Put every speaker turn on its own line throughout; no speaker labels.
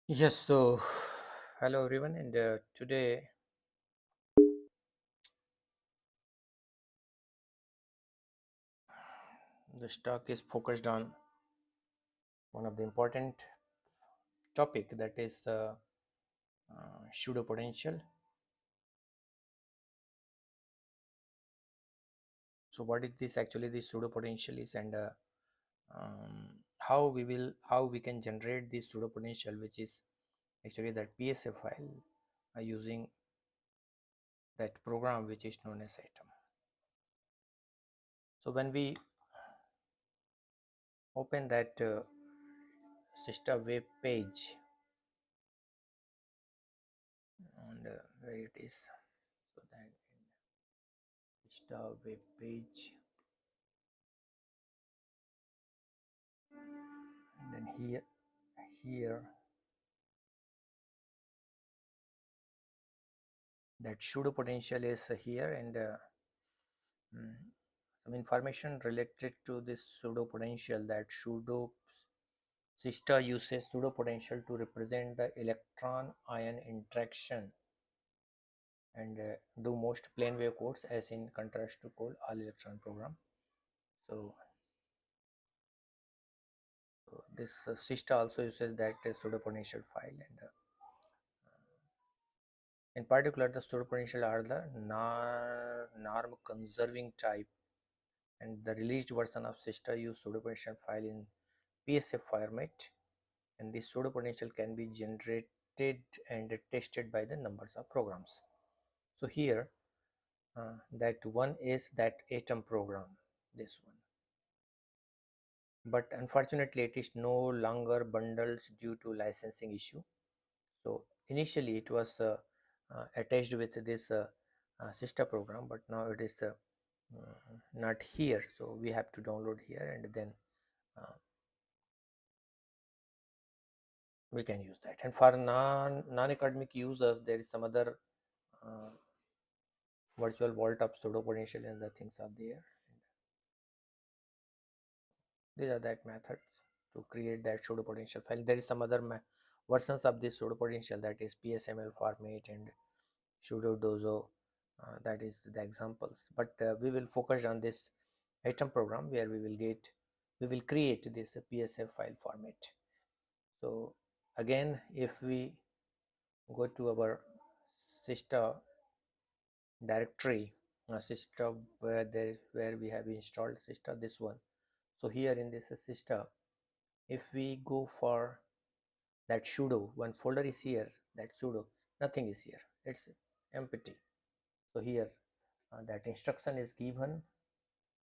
Yes, so hello everyone, and today this talk is focused on one of the important topic, that is pseudopotential. So, what is this actually? This pseudopotential is, and how we can generate this pseudopotential, which is actually that PSA file using that program which is known as Atom. So, when we open that system web page, and where it is, so that system web page, and then here that pseudo potential is here, and mm, some information related to this pseudo potential, that pseudo sister uses pseudo potential to represent the electron ion interaction and do most plane wave codes, as in contrast to cold all electron program. So this sister also uses that pseudo potential file, and in particular, the pseudopotential are the norm conserving type, and the released version of Sister use pseudopotential file in PSF format, and this pseudopotential can be generated and tested by the numbers of programs. So here, that one is that Atom program, this one, but unfortunately it is no longer bundled due to licensing issue. So initially it was attached with this sister program, but now it is not here, so we have to download here, and then uh, we can use that. And for non-academic users, there is some other uh, virtual vault of pseudo potential, and the things are there. These are that methods to create that pseudo potential file. There is some other versions of this pseudo potential, that is PSML format and pseudo dozo, that is the examples, but we will focus on this Atom program, where we will create this PSF file format. So again, if we go to our sister directory, sister, where we have installed sister, this one. So here in this sister, if we go for that sudo, one folder is here, that sudo, nothing is here, it's empty. So here that instruction is given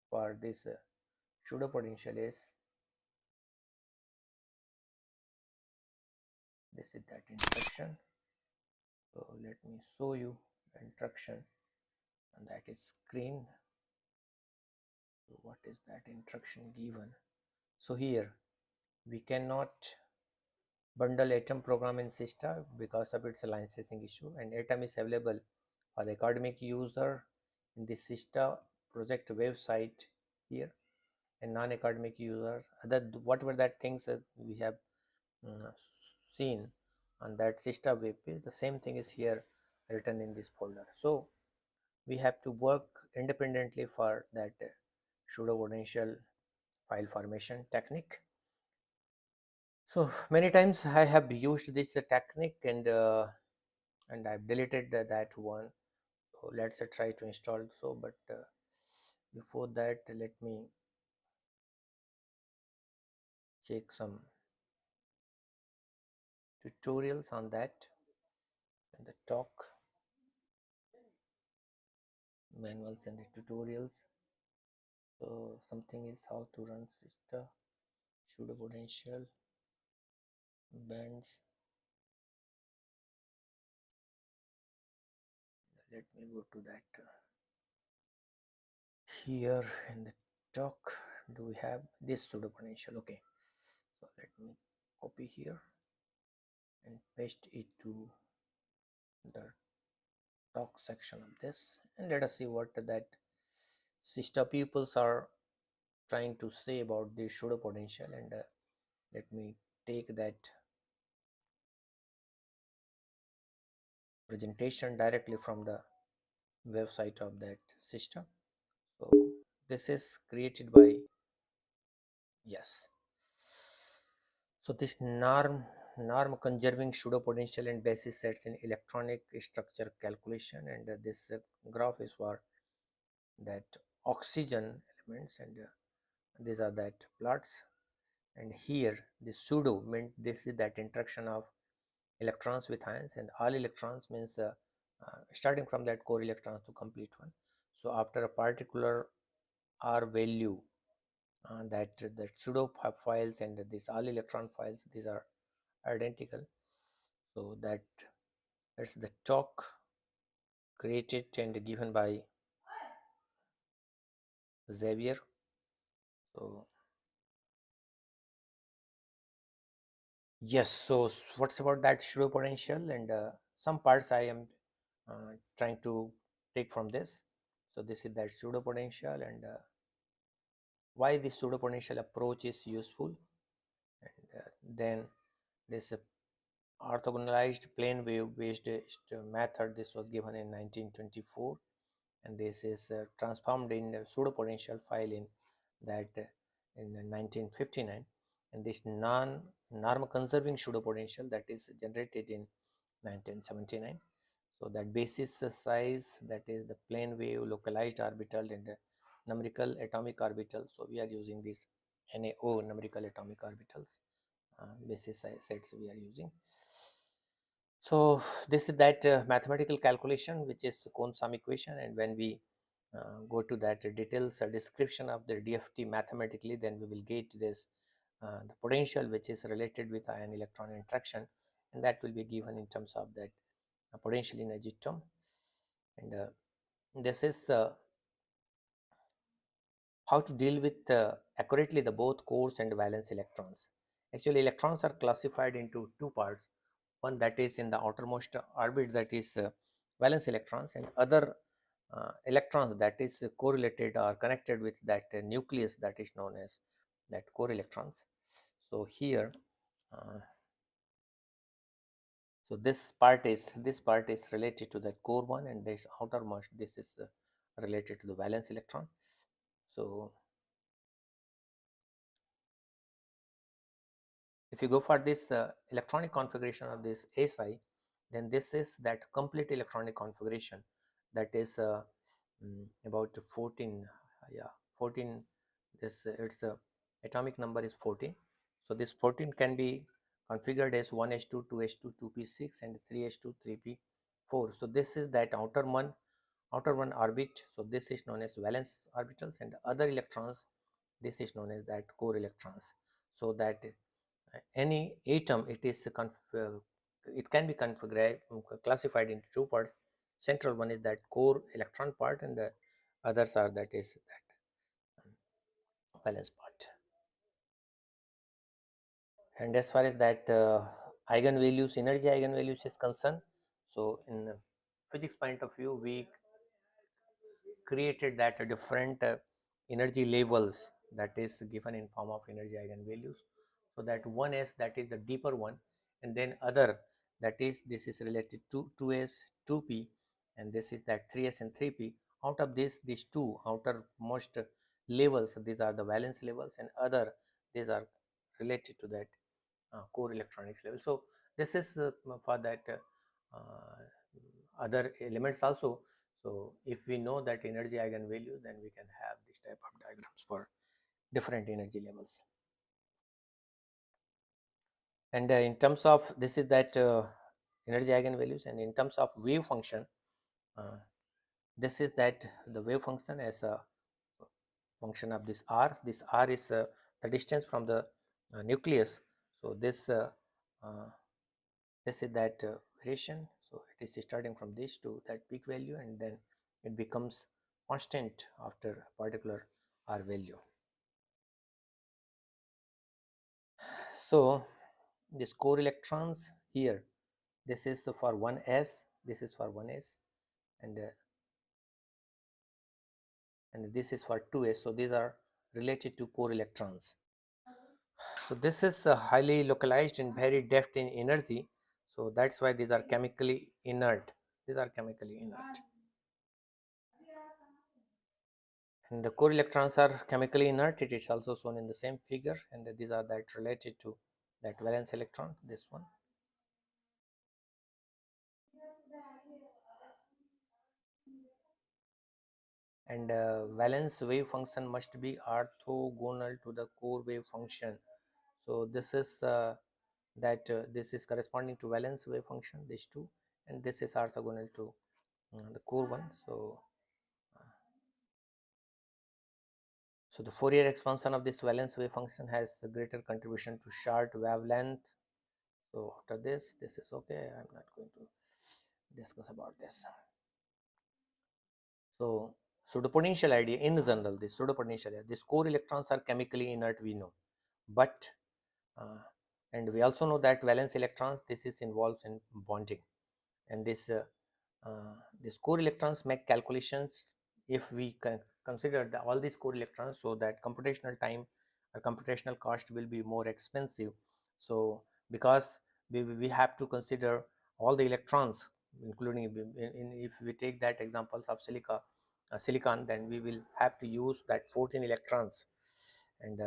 for this pseudo potential is, this is that instruction. So let me show you the instruction, and that is screen. So what is that instruction given? So here we cannot bundle Atom program in Sista because of its licensing issue, and Atom is available for the academic user in the Sista project website here, and non-academic user, other whatever that things that we have uh, seen on that Sista web page, the same thing is here written in this folder. So we have to work independently for that pseudo potential file formation technique. So many times I have used this technique, and I've deleted that one. So let's try to install. So, but before that, let me check some tutorials on that, and the talk manuals and the tutorials. So something is how to run sister pseudo potential bands. Let me go to that here in the talk. Do we have this pseudo potential? Okay, so let me copy here and paste it to the talk section of this, and let us see what that sister pupils are trying to say about the pseudo potential. And let me take that presentation directly from the website of that system. So this is created by, yes. So this norm conserving pseudopotential and basis sets in electronic structure calculation, and this graph is for that oxygen elements, and these are that plots. And here the pseudo meant this is that interaction of electrons with ions, and all electrons means starting from that core electrons to complete one. So after a particular R value, that pseudo files and these all electron files, these are identical. So that's the talk created and given by Xavier. So yes, so what's about that pseudo potential, and some parts I am trying to take from this. So this is that pseudo potential, and why the pseudo potential approach is useful, and then this orthogonalized plane wave based method, this was given in 1924, and this is transformed in a pseudo potential file in that in 1959, and this norm conserving pseudo potential that is generated in 1979. So that basis size, that is the plane wave localized orbital and numerical atomic orbital. So we are using these NaO numerical atomic orbitals, basis size sets we are using. So this is that mathematical calculation which is Kohn-Sum equation, and when we go to that details description of the DFT mathematically, then we will get this the potential which is related with ion electron interaction, and that will be given in terms of that potential energy term. And this is how to deal with accurately the both cores and valence electrons. Actually, electrons are classified into two parts. One that is in the outermost orbit, that is valence electrons, and other electrons that is correlated or connected with that nucleus, that is known as that core electrons. So here, uh, so this part is related to the core one, and this outermost, this is related to the valence electron. So if you go for this electronic configuration of this SI, then this is that complete electronic configuration, that is about 14, yeah, 14. This its atomic number is 14. So this 14 can be configured as 1s2, 2s2, 2p6, and 3s2, 3p4. So this is that outer one orbit. So this is known as valence orbitals, and other electrons, this is known as that core electrons. So that any atom, it can be configured classified into two parts. Central one is that core electron part, and the others are that is that valence part. And as far as that eigenvalues, energy eigenvalues is concerned, so in physics point of view, we created that different energy levels that is given in form of energy eigenvalues. So that one s, that is the deeper one, and then other, that is this is related to 2s, 2p, and this is that 3s and 3p. Out of this, these two outermost levels, these are the valence levels, and other, these are related to that core electronics level. So this is for that other elements also. So if we know that energy eigenvalue, then we can have this type of diagrams for different energy levels. And in terms of, this is that energy eigenvalues, and in terms of wave function, uh, this is that the wave function as a function of this r. This r is the distance from the nucleus. So uh, this is that variation. So it is starting from this to that peak value, and then it becomes constant after a particular r value. So this core electrons here, this is for 1s, this is for 1s, and this is for 2s. So these are related to core electrons. So this is highly localized and very depth in energy. So that's why these are chemically inert. These are chemically inert. And the core electrons are chemically inert. It is also shown in the same figure, and these are that related to that valence electron, this one. And valence wave function must be orthogonal to the core wave function. So this is this is corresponding to valence wave function, these two, and this is orthogonal to the core one. So the Fourier expansion of this valence wave function has a greater contribution to short wavelength. So after this is okay. I'm not going to discuss about this. So pseudopotential idea in general, this pseudopotential, these core electrons are chemically inert, we know, but and we also know that valence electrons, this is involves in bonding, and this core electrons make calculations if we can consider all these core electrons, so that computational time or computational cost will be more expensive. So because we have to consider all the electrons, including if we take that examples of silicon, then we will have to use that 14 electrons, and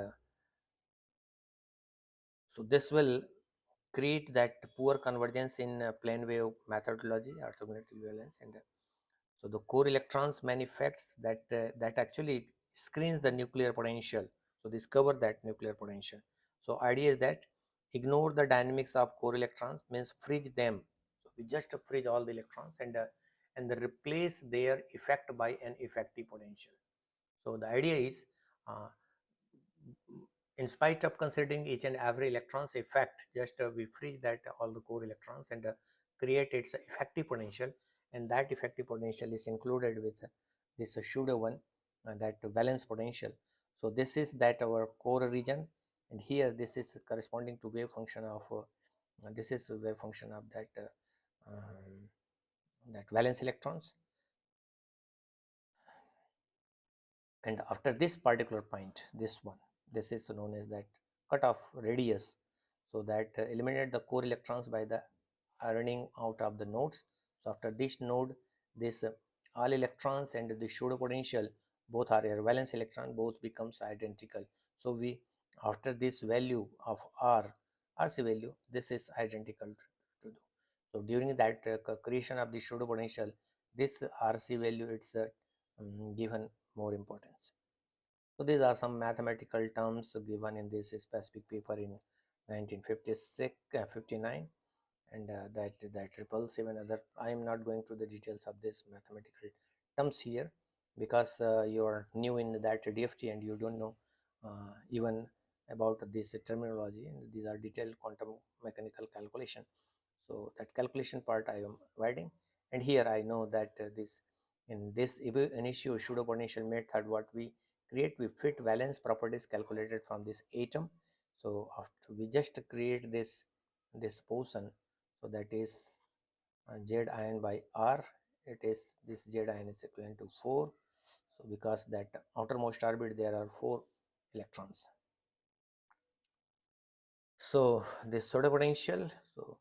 so this will create that poor convergence in plane wave methodology, orthogonality valence. And so the core electrons manifests that actually screens the nuclear potential, so this cover that nuclear potential. So idea is that ignore the dynamics of core electrons, means freeze them. So we just freeze all the electrons, and replace their effect by an effective potential. So the idea is, in spite of considering each and every electron's effect, just we freeze that all the core electrons, and create its effective potential, and that effective potential is included with this pseudo one, that valence potential. So this is that our core region, and here this is corresponding to wave function of this is a wave function of that valence electrons. And after this particular point, this is known as that cutoff radius, so that eliminate the core electrons by the ironing out of the nodes. So after this node, this all electrons and the pseudo potential, both are a valence electron, both becomes identical. So we, after this value of rc value, this is identical to do. So during that creation of the pseudo potential, this rc value, it's given more importance. So these are some mathematical terms given in this specific paper in 1956 59, and that repulsive and other. I am not going to the details of this mathematical terms here, because you are new in that DFT and you don't know even about this terminology, and these are detailed quantum mechanical calculation. So that calculation part I am avoiding, and here I know that this in this initio pseudopotential method, what we create, we fit valence properties calculated from this atom. So after we just create this portion, so that is z ion by r, it is this z ion is equivalent to 4. So because that outermost orbit there are 4 electrons. So this pseudopotential, so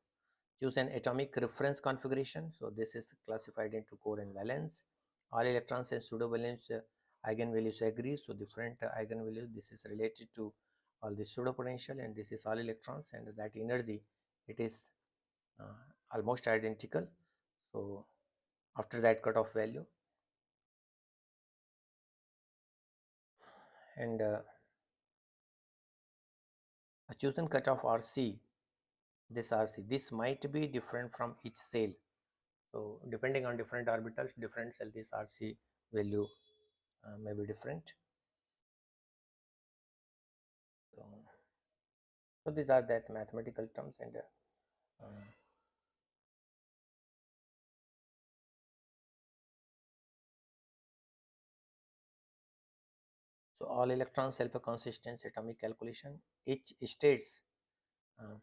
choose an atomic reference configuration. So this is classified into core and valence. All electrons and pseudovalence eigenvalues agree. So different eigenvalues. This is related to all the pseudopotential, and this is all electrons, and that energy, it is almost identical. So after that cutoff value, and a chosen cutoff RC, this RC, this might be different from each cell. So depending on different orbitals, different cell, this RC value may be different. So these are that mathematical terms, and so all electrons help a consistent atomic calculation. Each states uh,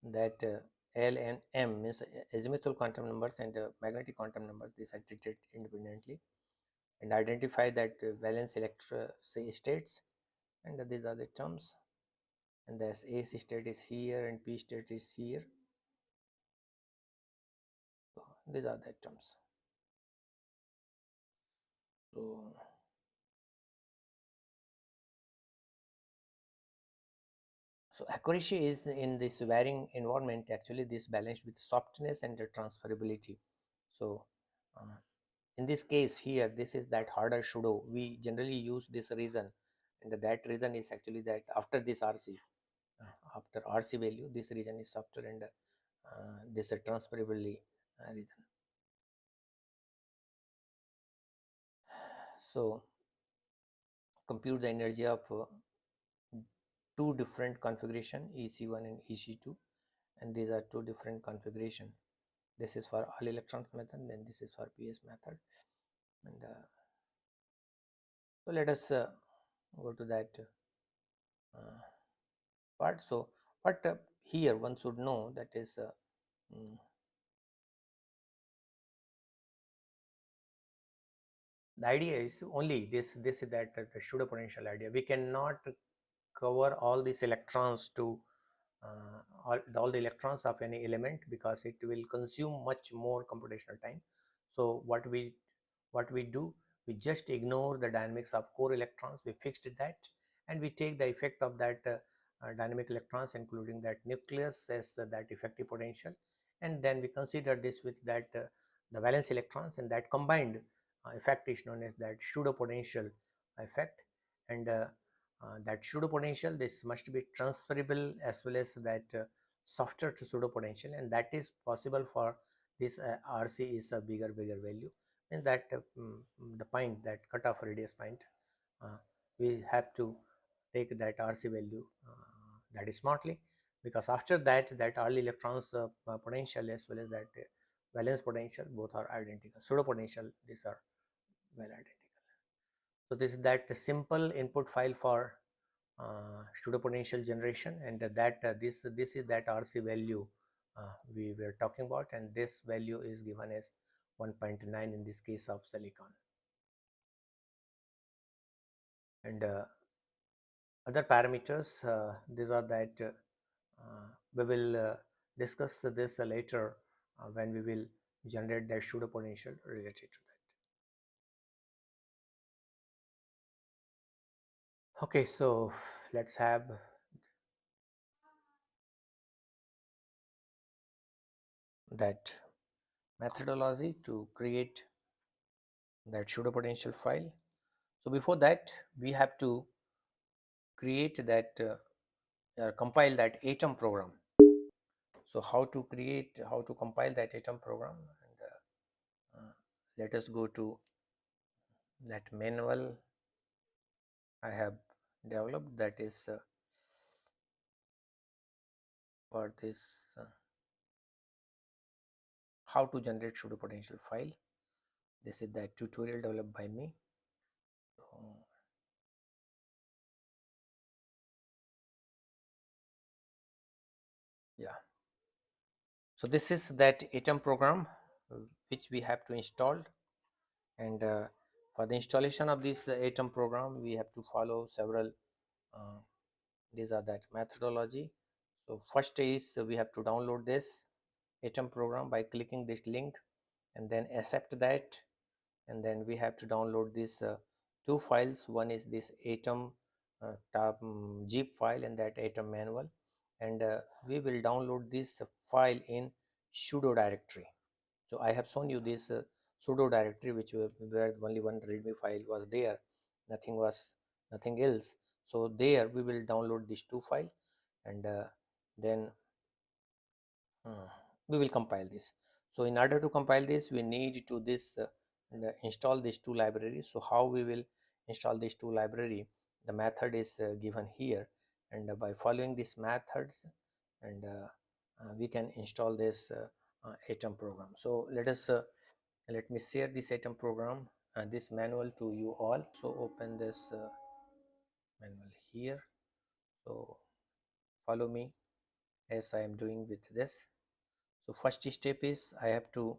that L and M means azimuthal quantum numbers and magnetic quantum numbers. These are treated independently, and identify that valence states, and these are the terms. And the S state is here and P state is here. So These are the terms. So so accuracy is in this varying environment actually this balanced with softness and the transferability. So uh, in this case here, this is that harder pseudo. We generally use this reason, and that reason is actually that after this RC, after RC value, this region is softer, and this transferably region. So compute the energy of two different configuration EC1 and EC2, and these are two different configuration. This is for all electrons method, and this is for PS method. And so let us go to that part. So what here one should know, that is mm, the idea is only this is that the pseudopotential idea. We cannot cover all these electrons to all the electrons of any element, because it will consume much more computational time. So what we do, we just ignore the dynamics of core electrons. We fixed that, and we take the effect of that dynamic electrons, including that nucleus as that effective potential, and then we consider this with that the valence electrons, and that combined effect is known as that pseudopotential effect. And that pseudopotential, this must be transferable as well as that softer to pseudopotential, and that is possible for this RC is a bigger value, and that the point, that cutoff radius point, uh, we have to take that RC value that is smartly, because after that all electrons potential as well as that valence potential, both are identical. Pseudopotential, these are well identical. So this is that simple input file for pseudopotential generation, and that this is that RC value we were talking about, and this value is given as 1.9 in this case of silicon. And other parameters, these are that we will discuss this later when we will generate that pseudopotential related to that. Okay, so let's have that methodology to create that pseudopotential file. So before that, we have to create that compile that atom program. So how to compile that atom program, and let us go to that manual I have developed, that is for this how to generate pseudopotential file. This is that tutorial developed by me. So, yeah, so this is that atom program which we have to install, and for the installation of this atom program, we have to follow several uh, these are that methodology. So first is we have to download this atom program by clicking this link, and then accept that, and then we have to download these two files. One is this atom zip file, and that atom manual, and we will download this file in sudo directory. So I have shown you this sudo directory, which where only one readme file was there, nothing else. So there we will download these two file, and then we will compile this. So in order to compile this, we need to install these two libraries. So how we will install these two library, the method is given here, and by following these methods, and we can install this atom program. So let me share this atom program and this manual to you all. So open this manual here. So follow me as I am doing with this. So first step is I have to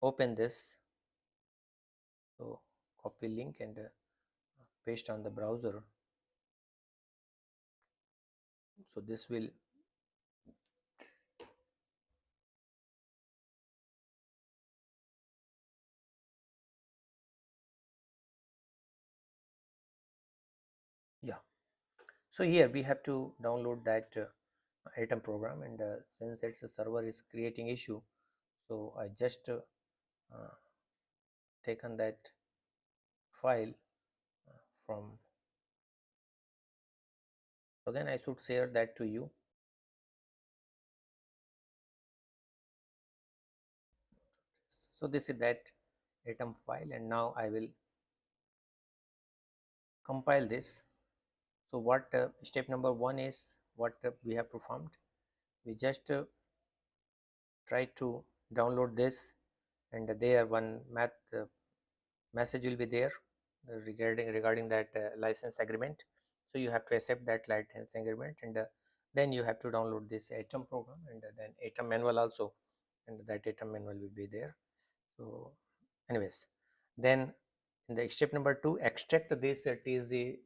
open this. So copy link and paste on the browser. So this will So here we have to download that atom program, and since it's a server is creating issue, so I just taken that file from, again I should share that to you. So this is that atom file, and now I will compile this. So what step number one is, what we have performed, we just try to download this, and there one math message will be there regarding that license agreement. So you have to accept that license agreement, and then you have to download this atom program, and then atom manual also, and that atom manual will be there. So anyways, then in the step number two, extract this tzz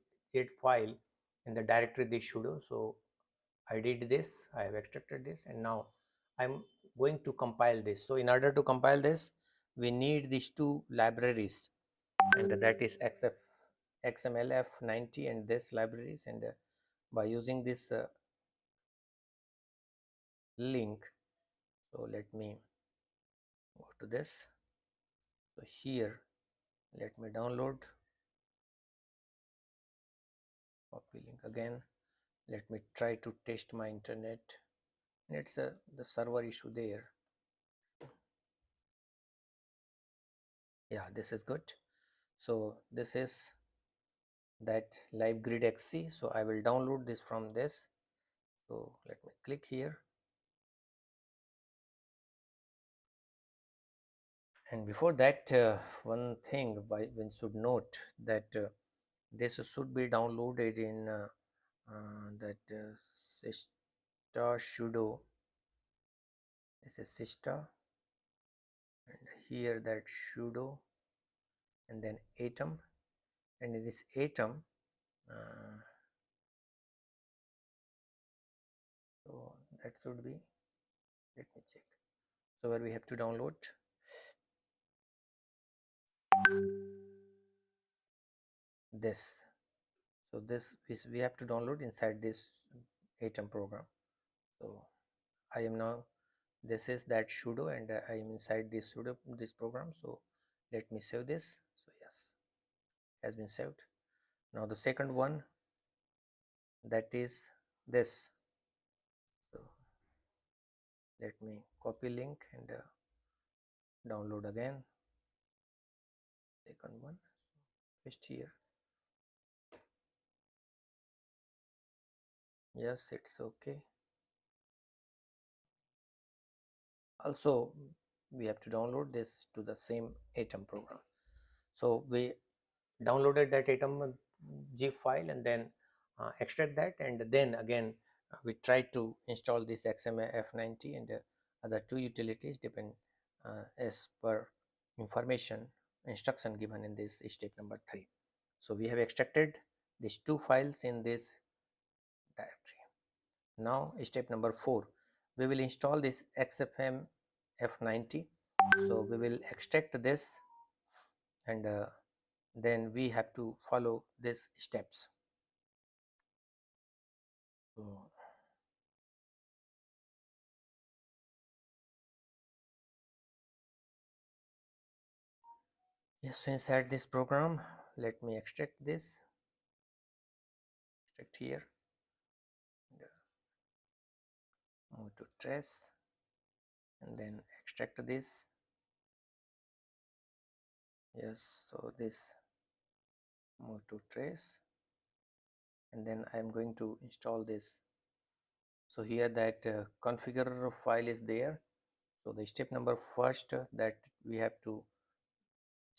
file in the directory this sudo. So I did this, I have extracted this, and now I'm going to compile this. So in order to compile this, we need these two libraries, and that is xmlf90 and this libraries, and by using this link, so let me go to this. So here let me download, copy link again, let me try to test my internet, and it's the server issue there. Yeah, this is good. So this is that live grid xc, so I will download this from this. So let me click here, and before that one thing one should note that this should be downloaded in that Sista sudo. This is Sista, and here that sudo, and then atom, and in this atom so that should be, let me check, so where we have to download this. So this is we have to download inside this atom program. So I am now, this is that sudo, and I am inside this sudo this program. So let me save this. So yes, has been saved. Now the second one, that is this. So let me copy link and download again second one, paste here. Yes, it's okay. Also we have to download this to the same atom program. So we downloaded that atom zip file, and then extract that, and then again we try to install this xmf90 and other two utilities depend as per information instruction given in this step number 3. So we have extracted these two files in this directory. Now step number 4, we will install this xfm f90. So we will extract this, and then we have to follow these steps. So yes, so inside this program, let me extract this, extract here, and move to trace, and then extract this. Yes, so this, move to trace, and then I am going to install this. So here that configure file is there. So the step number first, that we have to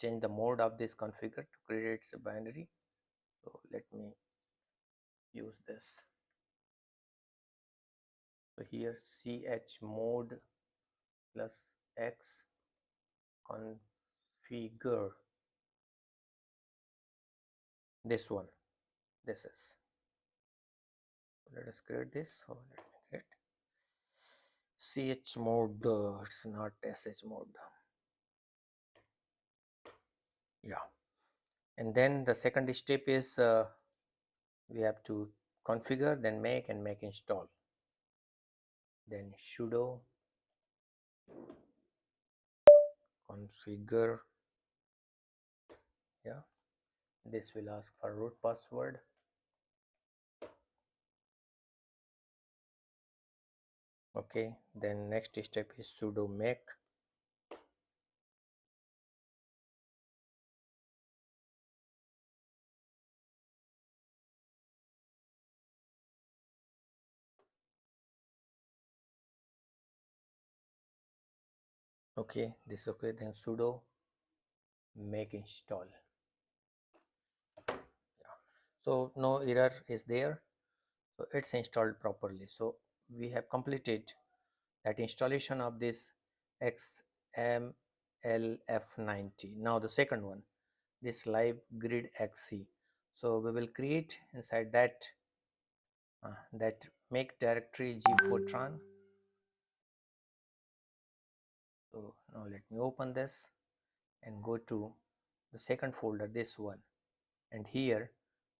change the mode of this configure to create a binary. So let me use this. So here chmod plus x configure, this one, this is, let us create this. So let me create chmod, it's not shmod. Yeah, and then the second step is we have to configure, then make, and make install. Then sudo configure. Yeah, this will ask for root password. Okay, then next step is sudo make. Okay, this okay, then sudo make install. Yeah, so no error is there, so it's installed properly. So we have completed that installation of this XMLF90. Now the second one, this live grid XC. So we will create inside that that make directory G4tron. So now let me open this and go to the second folder, this one, and here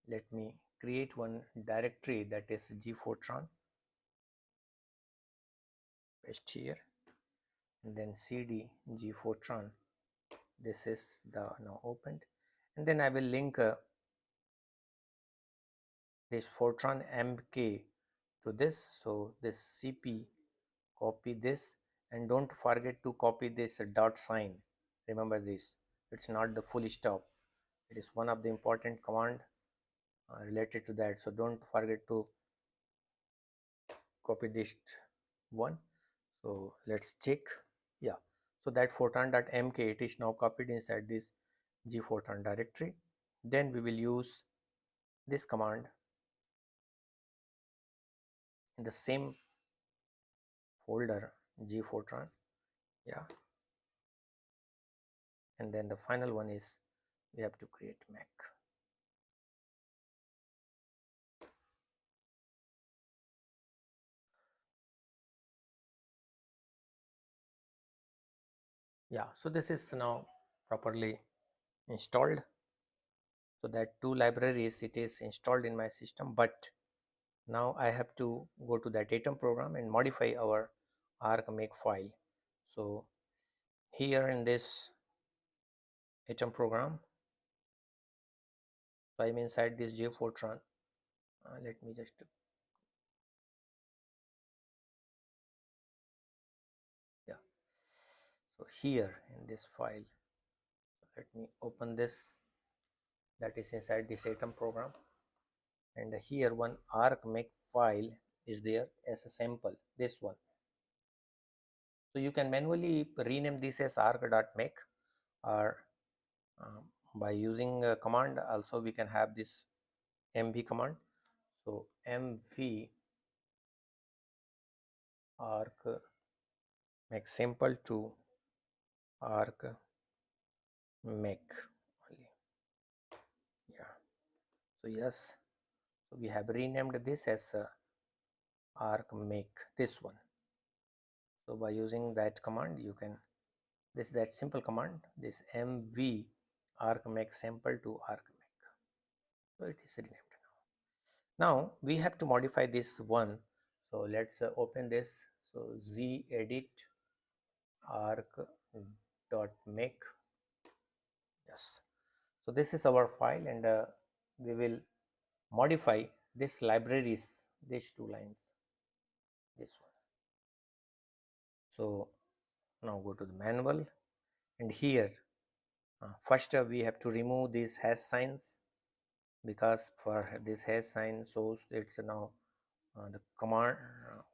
let me create one directory, that is G4tron. Paste here, and then cd G4tron. This is the now opened, and then I will link this Fortran MK to this. So this CP, copy this, and don't forget to copy this dot sign. Remember this, it's not the full stop, it is one of the important command related to that, so don't forget to copy this one. So let's check. Yeah, so that fortran.mk, it is now copied inside this gfortran directory. Then we will use this command in the same folder gfortran. Yeah, and then the final one is we have to create Mac. Yeah, so this is now properly installed. So that two libraries, it is installed in my system, but now I have to go to that atom program and modify our arc make file. So here in this atom program, so I'm inside this J4tron. Let me just yeah. So here in this file, let me open this, that is inside this atom program, and here one arc make file is there as a sample, this one. So you can manually rename this as arc.make, or by using a command also we can have this mv command. So mv arc make sample to arc make only. Yeah, so yes, so we have renamed this as arc make, this one. So by using that command you can, this that simple command, this mv arc make sample to arc make. So it is renamed now. We have to modify this one, so let's open this. So z edit arc dot make. Yes, so this is our file, and we will modify this libraries, these two lines, this one. So now go to the manual, and here first we have to remove these hash signs, because for this hash sign shows it's now the command,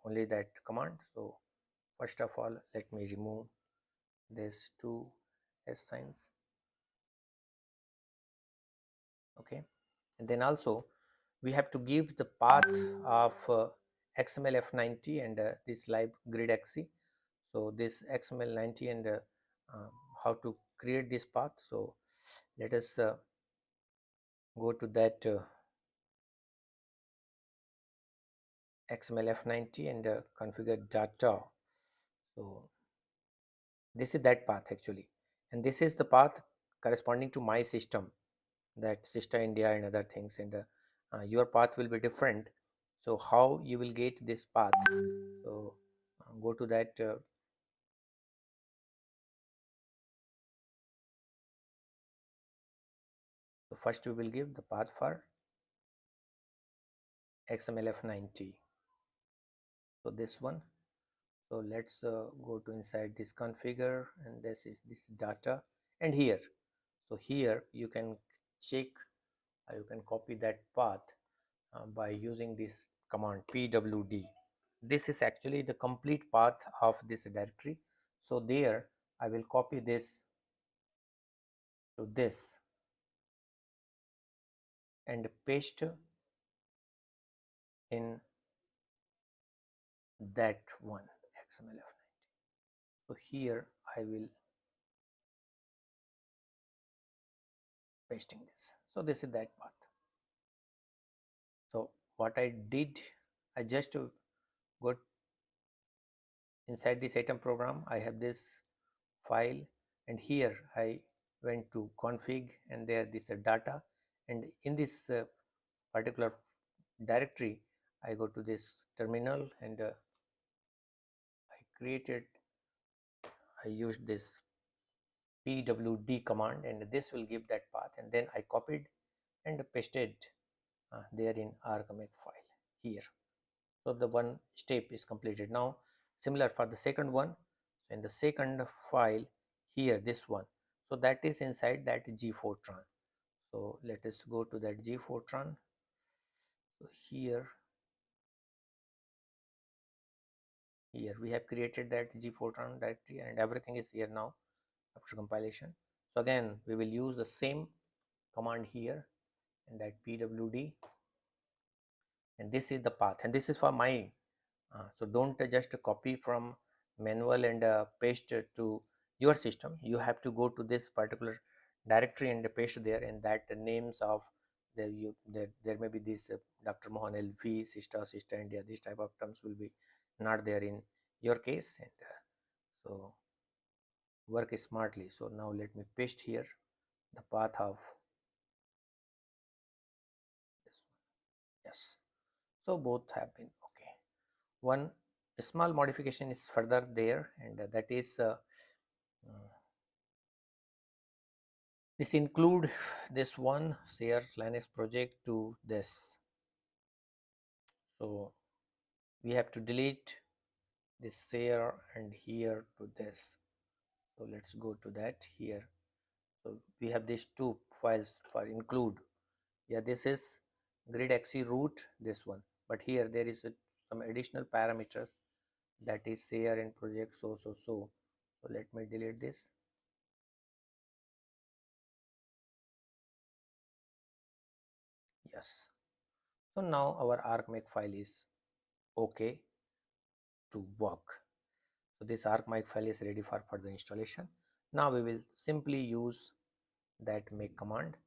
only that command. So first of all let me remove these two hash signs. Okay, and then also we have to give the path of XMLF90 and this live grid XC. So this XML90 and how to create this path. So let us go to that XMLF90 and configure data. So this is that path actually, and this is the path corresponding to my system, that sister India and other things, and your path will be different. So how you will get this path? So go to that so first we will give the path for XMLF90. So this one. So let's go to inside this configure, and this is this data, and here. So here you can check, you can copy that path by using this command pwd. This is actually the complete path of this directory. So there I will copy this to this and paste in that one XMLF90. So here I will pasting this. So this is that path. So what I did, I just got inside this item program. I have this file, and here I went to config, and there this data, and in this particular directory I go to this terminal, and I created, I used this pwd command, and this will give that path, and then I copied and pasted there in argmake file here. So the one step is completed. Now similar for the second one. So in the second file here, this one, so that is inside that g4tran. So let us go to that g4tran. So here we have created that g4tran directory, and everything is here now after compilation. So again we will use the same command here in that pwd, and this is the path, and this is for my so don't just copy from manual and paste to your system. You have to go to this particular directory and paste there, and that the names of there may be this Dr. Mohan LV, sister India, this type of terms will be not there in your case, and so work smartly. So now let me paste here the path of this one. Yes, so both have been okay. One small modification is further there, and that is this include this one share Linux project to this. So we have to delete this share and here to this. So let's go to that here. So we have these two files for include. Yeah, this is gridxe root, this one, but here there is some additional parameters, that is share and project so let me delete this. Yes, so now our argmake file is okay to work. So this argmake file is ready for further installation. Now we will simply use that make command.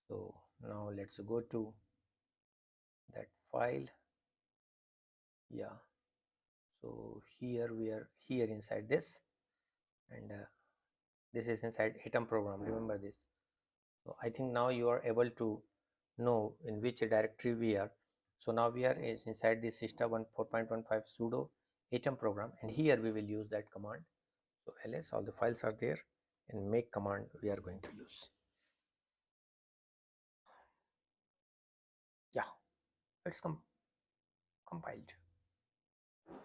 So now let's go to that file. Yeah, so here we are here inside this, and this is inside atom program, remember this. So I think now you are able to know in which directory we are. So now we are inside this system 4.15 sudo atom program, and here we will use that command. So ls, all the files are there, and make command we are going to use. Yeah, it's compiled,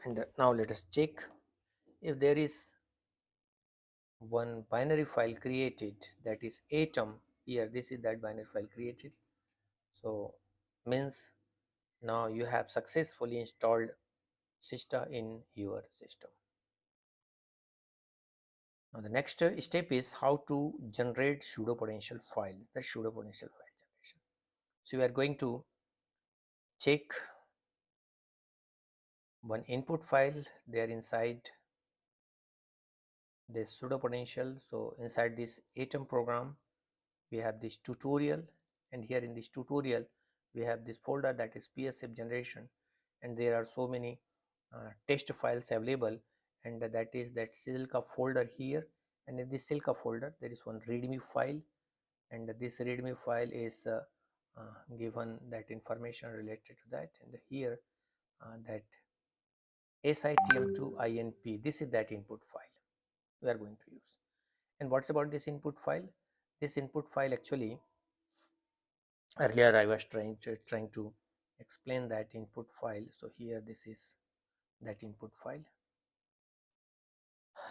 and now let us check if there is one binary file created, that is atom. Here this is that binary file created, so means now you have successfully installed Sista in your system. Now the next step is how to generate pseudopotential file, the pseudopotential file generation. So we are going to check one input file there inside this pseudopotential. So inside this atom program we have this tutorial, and here in this tutorial we have this folder that is PSF generation, and there are so many test files available, and that is that Silka folder here, and in this Silka folder there is one readme file, and this readme file is given that information related to that, and here that SITM2INP, this is that input file we are going to use. And what's about this input file? This input file, actually earlier I was trying to explain that input file. So here this is that input file.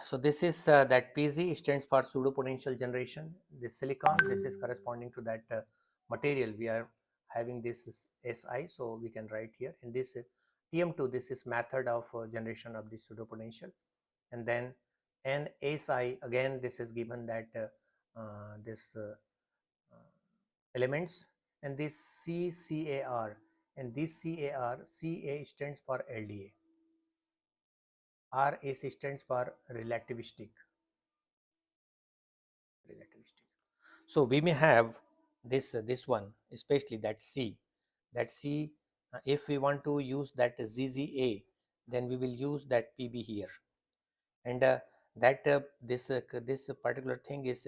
So this is that PZ stands for pseudopotential generation. This silicon, this is corresponding to that material we are having. This is SI, so we can write here. In this TM2, this is method of generation of the pseudopotential. And then NSI, again this is given that this elements, and this CCAR, and this CAR, CA stands for LDA, RS stands for relativistic. So we may have this one, especially that C. If we want to use that ZZA, then we will use that PB here, and that this particular thing is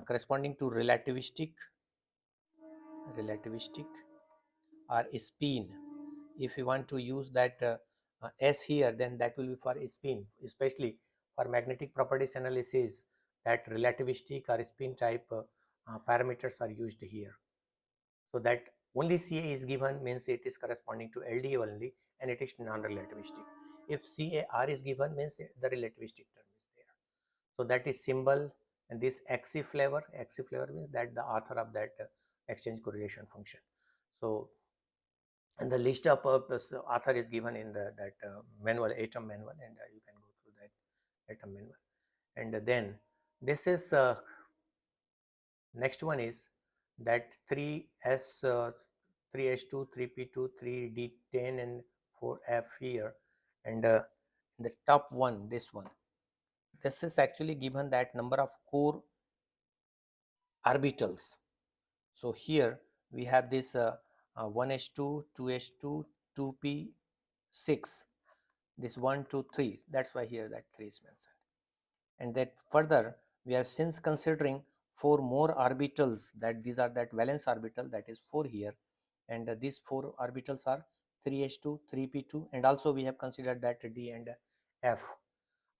corresponding to relativistic or spin. If we want to use that S here, then that will be for spin, especially for magnetic properties analysis. That relativistic or spin type parameters are used here. So that only CA is given means it is corresponding to LDA only, and it is non-relativistic. If CAR is given means the relativistic term is there. So that is symbol, and this XC flavor means that the author of that exchange correlation function. So, and the list of author is given in that manual, atom manual, and you can go through that atom manual. And then this is next one is that 3S 3H2 3P2 3D10 and 4F here, and the top one, this one, this is actually given that number of core orbitals. So here we have this 1H2 2H2 2P6, this 1 2 3, that's why here that 3 is mentioned. And that further we are since considering 4 more orbitals, that these are that valence orbital, that is 4 here, and these 4 orbitals are 3H2 3P2, and also we have considered that D and F.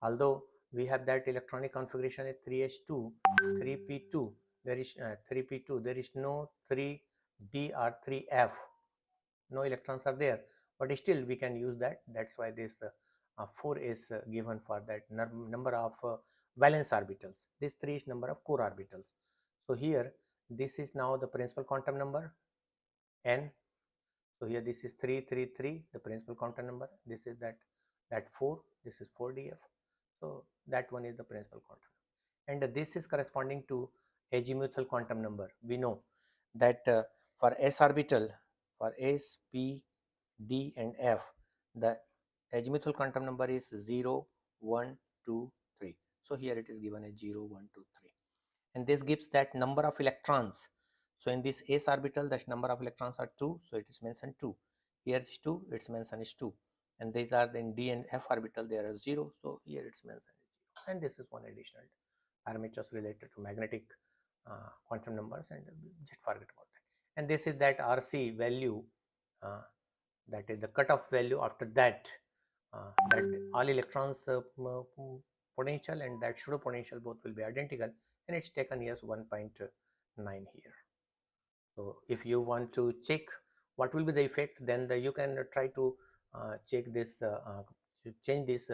Although we have that electronic configuration at 3H2 3P2, there is 3P2, there is no 3D or 3F, no electrons are there, but still we can use that. That's why this 4 is given for that number of valence orbitals. This 3 is number of core orbitals. So here this is now the principal quantum number n. So here this is 333, the principal quantum number. This is that 4, this is 4DF. So that one is the principal quantum, and this is corresponding to azimuthal quantum number. We know that for s orbital, for S, P, D and F, the azimuthal quantum number is 0 1 2 3. So here it is given as 0 1 2 3, and this gives that number of electrons. So in this s orbital, the number of electrons are 2, so it is mentioned 2. Here is 2, its mention is 2, and these are in D and F orbital, there are 0, so here it's mentioned is 0. And this is one additional parameters related to magnetic quantum numbers, and just forget about that. And this is that RC value, that is the cutoff value. After that, that all electrons potential and that pseudo potential both will be identical, and it's taken as 1.9 here. So if you want to check what will be the effect, then you can try to check this, change this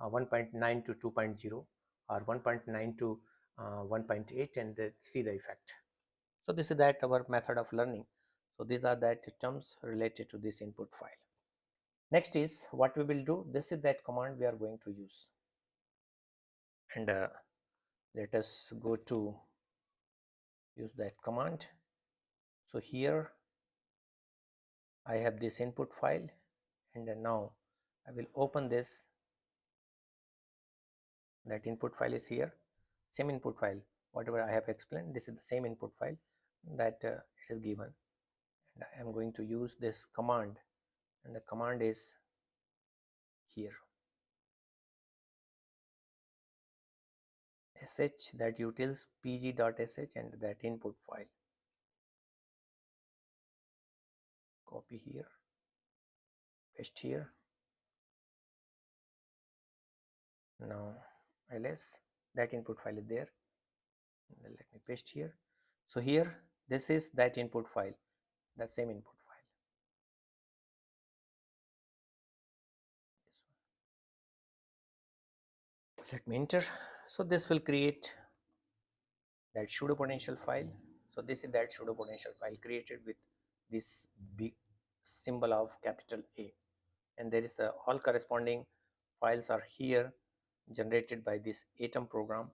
1.9 to 2.0 or 1.9 to 1.8, and see the effect. So this is that our method of learning. So these are that terms related to this input file. Next is what we will do. This is that command we are going to use, and let us go to use that command. So here I have this input file, and now I will open this. That input file is here, same input file, whatever I have explained, this is the same input file that it is given, and I am going to use this command, and the command is here, sh, that utils pg.sh, and that input file. copy here, paste here. Now ls, that input file is there. Let me paste here. So here, this is that input file, that same input file. Let me enter. So this will create that pseudopotential file. So this is that pseudopotential file created with this big symbol of capital A, and there is all corresponding files are here generated by this atom program,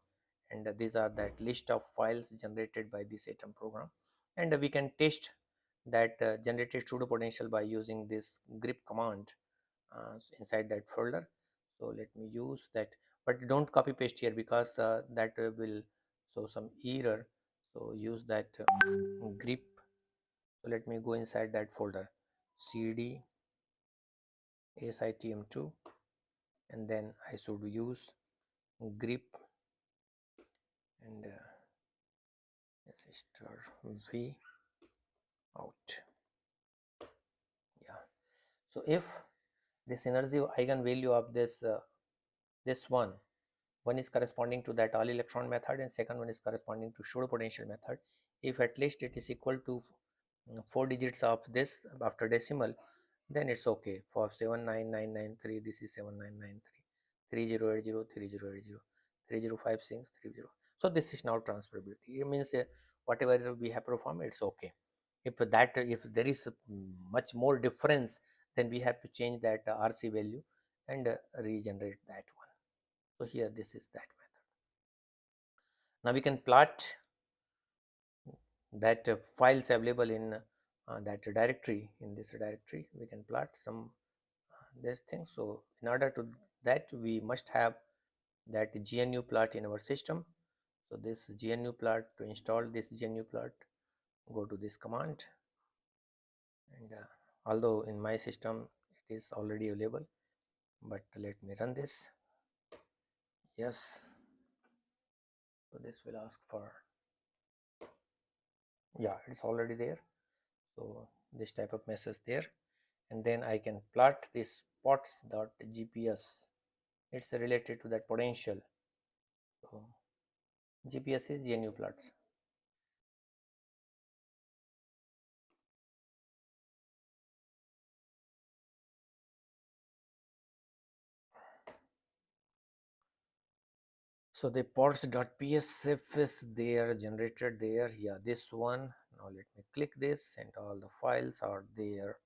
and these are that list of files generated by this atom program, and we can test that generated pseudopotential by using this grep command inside that folder. So let me use that, but don't copy paste here because that will show some error. So use that grep. So let me go inside that folder, cd sitm2, and then I should use grep and star v out. Yeah. So if this energy eigenvalue of this one is corresponding to that all electron method, and second one is corresponding to pseudopotential method, if at least it is equal to 4 digits of this after decimal, then it's okay. For 79993, this is 7993, 3080, 3080, 3056, 30. So this is now transferability. It means whatever we have performed, it's okay. If there is much more difference, then we have to change that RC value and regenerate that one. So here this is that method. Now we can plot that files available in that directory. In this directory we can plot some this thing. So in order to that, we must have that GNU plot in our system. So this GNU plot, to install this GNU plot, go to this command, and although in my system it is already available, but let me run this. Yes. So this will ask for, yeah, it's already there. So this type of message there, and then I can plot this pots.gps. It's related to that potential. So GPS is GNU plots. So the pots.psf is there, generated there. Yeah, this one. Now let me click this, and all the files are there.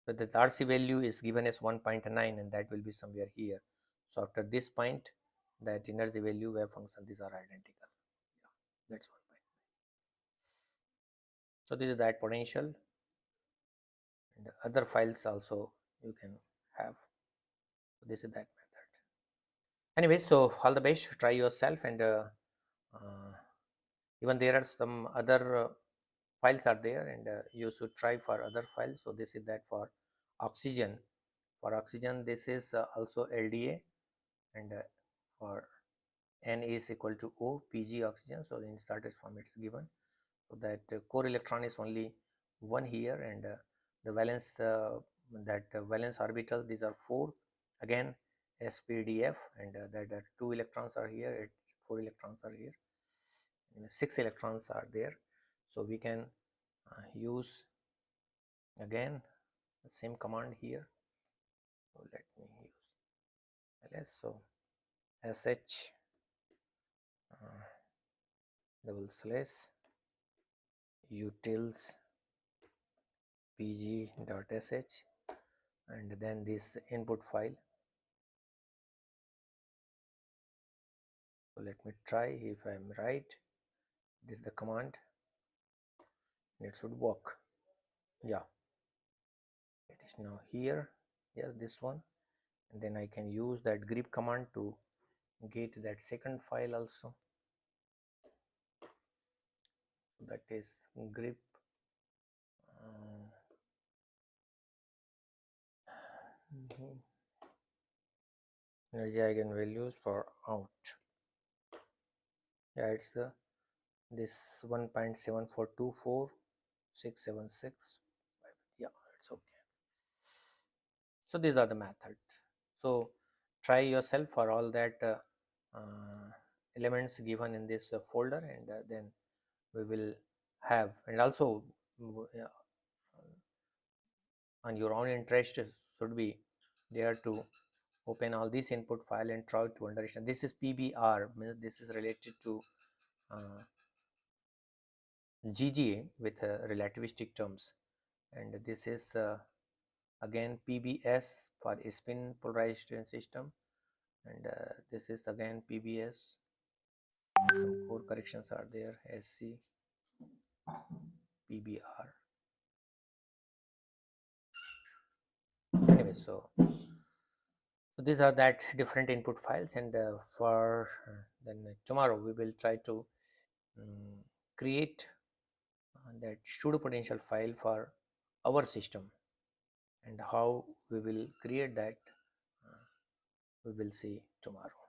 So the RC value is given as 1.9, and that will be somewhere here. So after this point, that energy value, wave function, these are identical. Yeah, that's 1.9. So this is that potential, and other files also you can have. So this is that method. Anyway, so all the best. Try yourself, and even there are some other files are there, and you should try for other files. So this is that for oxygen. For oxygen, this is also LDA, and for N is equal to O, Pg oxygen. So in started form it's given. So that core electron is only one here, and the valence valence orbital, these are 4. Again SPDF, and that 2 electrons are here, 4 electrons are here, 6 electrons are there. So we can use again the same command here. So let me use ls. So sh double slash utils pg.sh, and then this input file. So let me try if I am right. This is the command. It should work. Yeah, it is now here. Yes, this one. And then I can use that grep command to get that second file also. So that is grep energy eigenvalues for out. Yeah, it's this 1.7424 676. Yeah, it's okay. So these are the methods. So try yourself for all that elements given in this folder, and then we will have, and also on your own interest should be there to open all these input file and try to understand. This is PBR, means this is related to uh, GGA with relativistic terms, and this is again PBS for spin polarization system, and this is again PBS. Some core corrections are there, SC, PBR. Anyway, so these are that different input files, and for then tomorrow we will try to create that pseudopotential file for our system, and how we will create that we will see tomorrow.